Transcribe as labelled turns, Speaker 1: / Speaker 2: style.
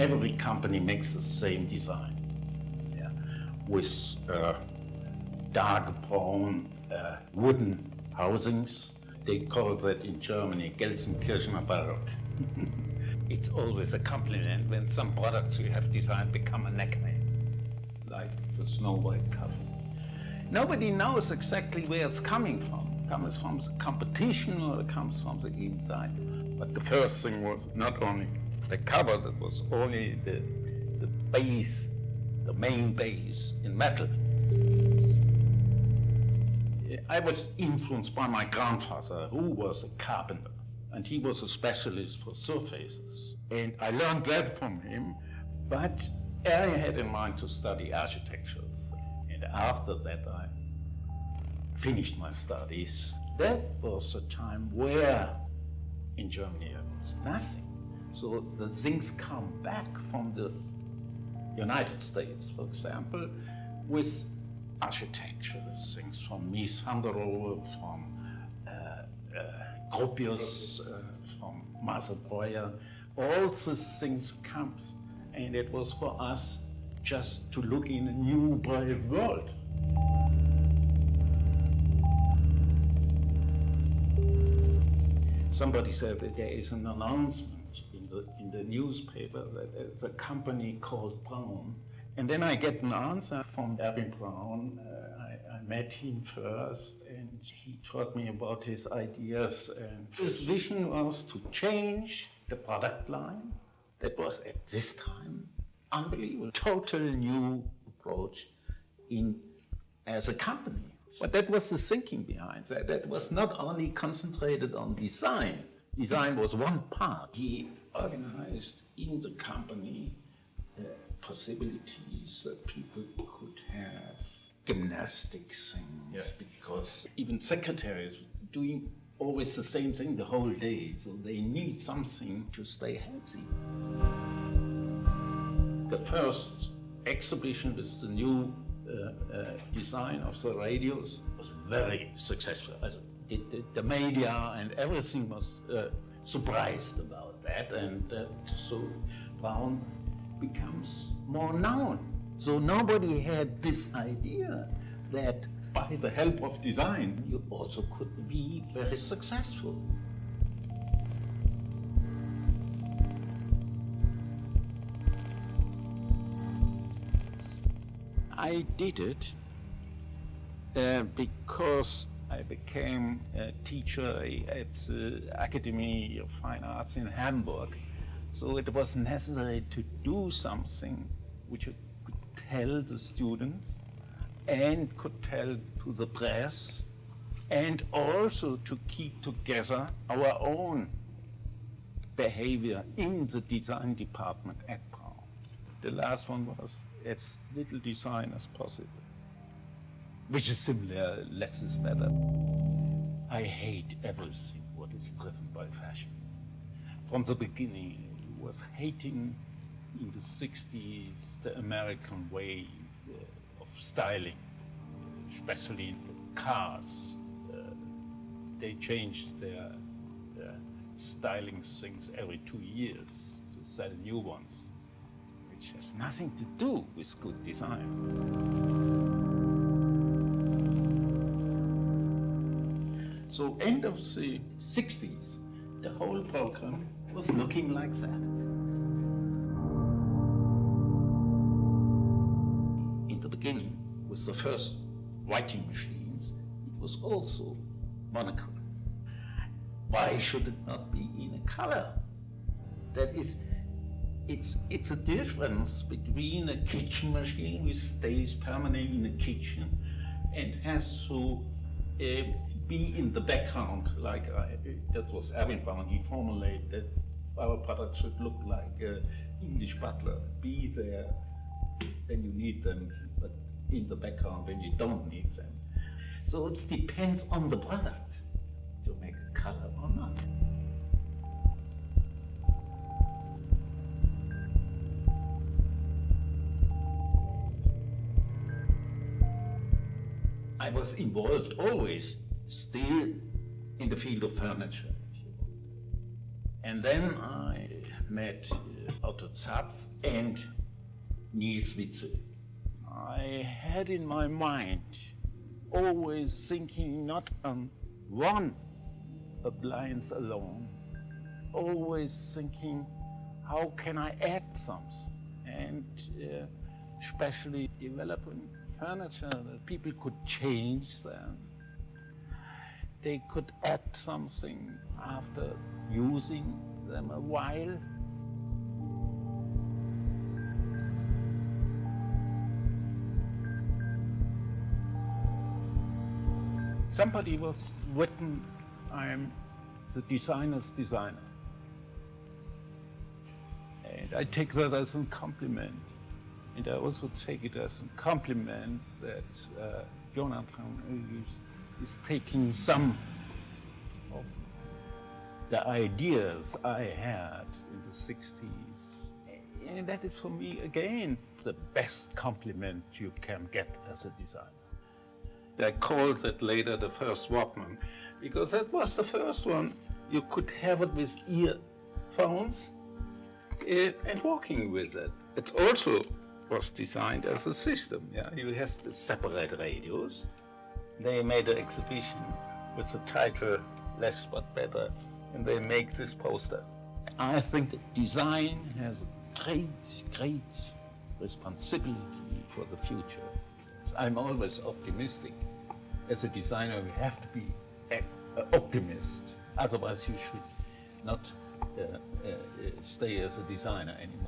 Speaker 1: Every company makes the same design, yeah, with dark brown wooden housings. They call that in Germany Gelsenkirchener Baroque. It's always a compliment when some products you have designed become a nickname, like the Snow White coffee. Nobody knows exactly where it's coming from. It comes from the competition or it comes from the inside. But the first thing was not only the cover, that was only the base, the main base in metal. I was influenced by my grandfather, who was a carpenter, and he was a specialist for surfaces. And I learned that from him, but I had in mind to study architecture. And after that, I finished my studies. That was a time where in Germany there was nothing. So the things come back from the United States, for example, with architecture, things from Mies van der Rohe, from Gropius, from Marcel Breuer. All these things come, and it was for us just to look in a new, bright world. Somebody said that there is an announcement in the newspaper that there's a company called Braun. And then I get an answer from Erwin Braun. I met him first, and he taught me about his ideas. And his vision was to change the product line. That was at this time unbelievable, total new approach as a company. But that was the thinking behind that. That was not only concentrated on design. Design was one part. He organized in the company possibilities that people could have gymnastics things, because even secretaries doing always the same thing the whole day, so they need something to stay healthy. The first exhibition with the new design of the radios was very successful. The media and everything was surprised about that, and so Braun becomes more known. So nobody had this idea that by the help of design you also could be very successful. I did it because I became a teacher at the Academy of Fine Arts in Hamburg. So it was necessary to do something which I could tell the students and could tell to the press, and also to keep together our own behavior in the design department at Braun. The last one was as little design as possible, which is similar, less is better. I hate everything what is driven by fashion. From the beginning, I was hating in the 60s the American way of styling, especially the cars. They changed their styling things every 2 years to sell new ones, which has nothing to do with good design. So end of the 60s, the whole program was looking like that. In the beginning, with the first writing machines, it was also monochrome. Why should it not be in a color? That is, it's a difference between a kitchen machine which stays permanently in the kitchen and has to be in the background, like that was Erwin Braun. He formulated that our product should look like an English butler, be there when you need them, but in the background when you don't need them. So it depends on the product to make a color or not. I was involved always, still in the field of furniture. And then I met Otto Zapf
Speaker 2: and Niels Witzel.
Speaker 1: I had in my mind always thinking not on one appliance alone, always thinking how can I add something, and especially developing furniture that people could change them. They could add something after using them a while. Somebody was written, I'm the designer's designer. And I take that as a compliment. And I also take it as a compliment that Jonathan is taking some of the ideas I had in the 60s. And that is for me, again, the best compliment you can get as a designer. I called it later the first Walkman, because that was the first one. You could have it with earphones and walking with it. It also was designed as a system. Yeah? You have the separate radios. They made an exhibition with the title Less But Better, and they make this poster. I think that design has a great responsibility for the future. I'm always optimistic. As a designer, you have to be an optimist. Otherwise, you should not stay as a designer anymore.